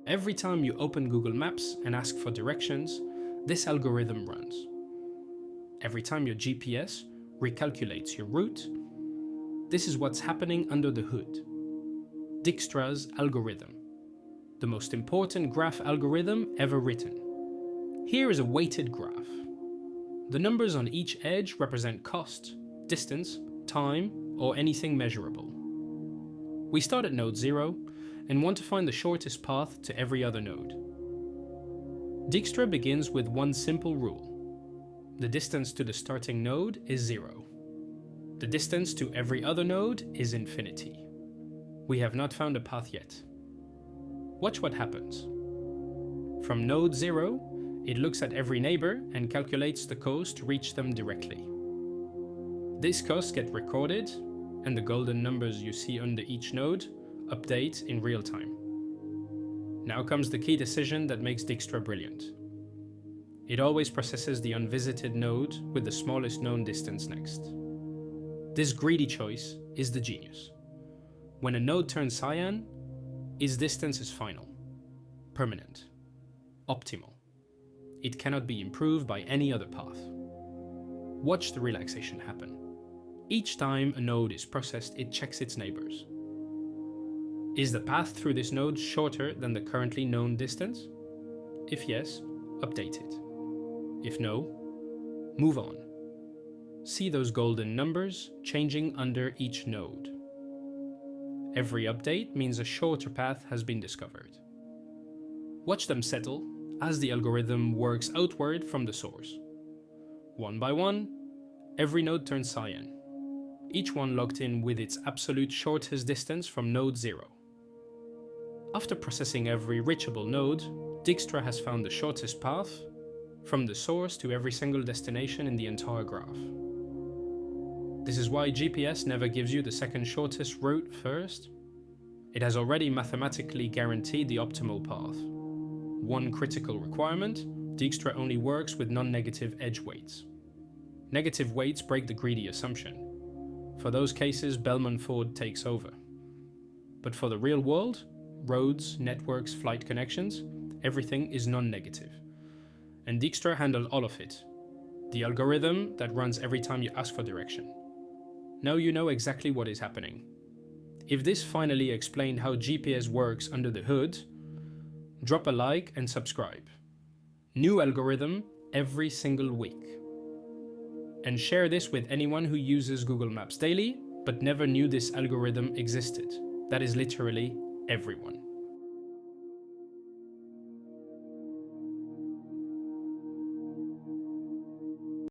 Every time you open Google Maps and ask for directions, this algorithm runs. Every time your GPS recalculates your route, this is what's happening under the hood. Dijkstra's algorithm, the most important graph algorithm ever written. Here is a weighted graph. The numbers on each edge represent cost, distance, time, or anything measurable. We start at node 0 and want to find the shortest path to every other node. Dijkstra begins with one simple rule. The distance to the starting node is 0. The distance to every other node is infinity. We have not found a path yet. Watch what happens. From node 0, it looks at every neighbor and calculates the cost to reach them directly. These costs get recorded, and the golden numbers you see under each node update in real time. Now comes the key decision that makes Dijkstra brilliant. It always processes the unvisited node with the smallest known distance next. This greedy choice is the genius. When a node turns cyan, its distance is final, permanent, optimal. It cannot be improved by any other path. Watch the relaxation happen. Each time a node is processed, it checks its neighbors. Is the path through this node shorter than the currently known distance? If yes, update it. If no, move on. See those golden numbers changing under each node. Every update means a shorter path has been discovered. Watch them settle as the algorithm works outward from the source. One by one, every node turns cyan, each one locked in with its absolute shortest distance from node 0. After processing every reachable node, Dijkstra has found the shortest path from the source to every single destination in the entire graph. This is why GPS never gives you the second shortest route first. It has already mathematically guaranteed the optimal path. One critical requirement, Dijkstra only works with non-negative edge weights. Negative weights break the greedy assumption. For those cases, Bellman-Ford takes over. But for the real world, roads, networks, flight connections, everything is non-negative. And Dijkstra handled all of it. The algorithm that runs every time you ask for direction. Now you know exactly what is happening. If this finally explained how GPS works under the hood, drop a like and subscribe. New algorithm every single week. And share this with anyone who uses Google Maps daily, but never knew this algorithm existed. That is literally everyone.